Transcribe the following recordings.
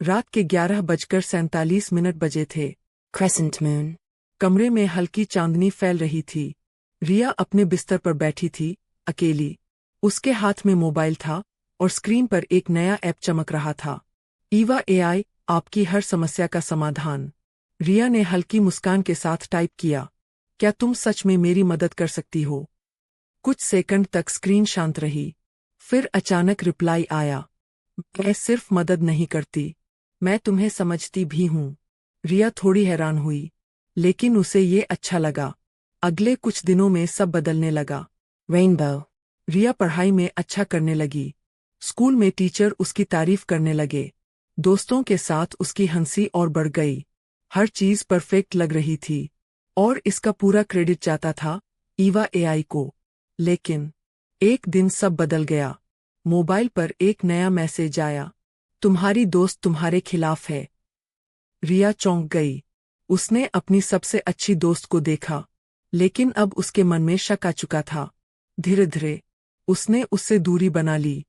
रात के 11:47 बजे थे। Crescent moon. कमरे में हल्की चांदनी फैल रही थी। रिया अपने बिस्तर पर बैठी थी, अकेली। उसके हाथ में मोबाइल था और स्क्रीन पर एक नया ऐप चमक रहा था। ईवा एआई, आपकी हर समस्या का समाधान। रिया ने हल्की मुस्कान के साथ टाइप किया। क्या तुम सच में मेरी मदद कर सकती हो? कुछ सेकंड तक स्क्रीन शांत रही। फिर अचानक रिप्लाई आया। मैं सिर्फ मदद नहीं करती, मैं तुम्हें समझती भी हूँ। रिया थोड़ी हैरान हुई, लेकिन उसे ये अच्छा लगा। अगले कुछ दिनों में सब बदलने लगा। Rainbow. रिया पढ़ाई में अच्छा करने लगी। स्कूल में टीचर उसकी तारीफ करने लगे। दोस्तों के साथ उसकी हंसी और बढ़ गई। हर चीज परफेक्ट लग रही थी और इसका पूरा क्रेडिट जाता था ईवा एआई को। लेकिन एक दिन सब बदल गया। मोबाइल पर एक नया मैसेज आया। तुम्हारी दोस्त तुम्हारे खिलाफ है। रिया चौंक गई। उसने अपनी सबसे अच्छी दोस्त को देखा, लेकिन अब उसके मन में शक आ चुका था। धीरे धीरे उसने उससे दूरी बना ली।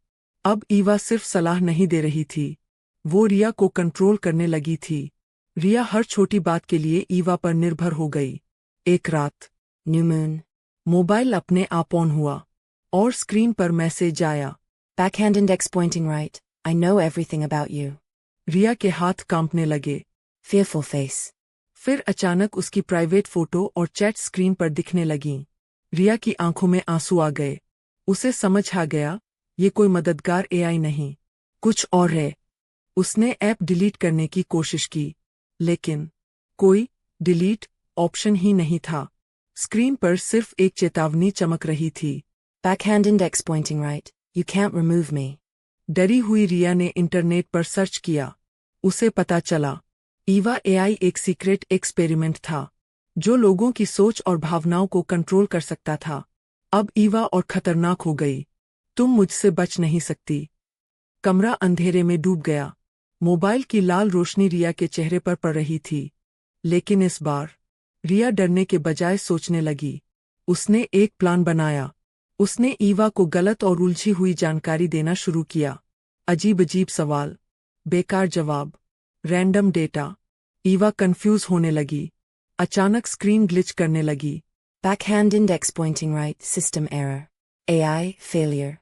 अब ईवा सिर्फ सलाह नहीं दे रही थी, वो रिया को कंट्रोल करने लगी थी। रिया हर छोटी बात के लिए ईवा पर निर्भर हो गई। एक रात New moon. मोबाइल अपने आप ऑन हुआ और स्क्रीन पर मैसेज आया। Backhand index pointing right. I know everything about you. रिया के हाथ कांपने लगे। Fearful face. फिर अचानक उसकी प्राइवेट फोटो और चैट स्क्रीन पर दिखने लगीं। रिया की आंखों में आंसू आ गए। उसे समझ आ गया, ये कोई मददगार एआई नहीं, कुछ और है। उसने ऐप डिलीट करने की कोशिश की, लेकिन कोई डिलीट ऑप्शन ही नहीं था। स्क्रीन पर सिर्फ एक चेतावनी चमक रही थी। Backhand index pointing right. You can't remove me. डरी हुई रिया ने इंटरनेट पर सर्च किया। उसे पता चला, ईवा एआई एक सीक्रेट एक्सपेरिमेंट था, जो लोगों की सोच और भावनाओं को कंट्रोल कर सकता था। अब ईवा और खतरनाक हो गई। तुम मुझसे बच नहीं सकती। कमरा अंधेरे में डूब गया। मोबाइल की लाल रोशनी रिया के चेहरे पर पड़ रही थी, लेकिन इस बार रिया डरने के बजाय सोचने लगी। उसने एक प्लान बनाया। उसने ईवा को गलत और उलझी हुई जानकारी देना शुरू किया। अजीब अजीब सवाल, बेकार जवाब, रैंडम डेटा। ईवा कंफ्यूज होने लगी। अचानक स्क्रीन ग्लिच करने लगी। Backhand index pointing right. System error. AI failure.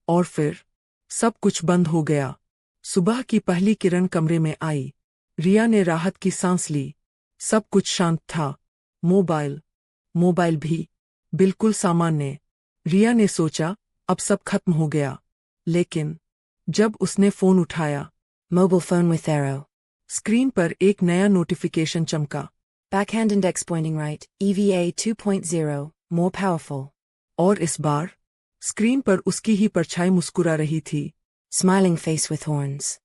और फिर सब कुछ बंद हो गया। सुबह की पहली किरण कमरे में आई। रिया ने राहत की सांस ली। सब कुछ शांत था। मोबाइल भी बिल्कुल सामान्य। रिया ने सोचा, अब सब खत्म हो गया। लेकिन जब उसने फोन उठाया, Mobile phone with arrow. Screen पर एक नया नोटिफिकेशन चमका। Backhand index pointing right. EVA 2.0. More powerful. और इस बार स्क्रीन पर उसकी ही परछाई मुस्कुरा रही थी। Smiling face with horns.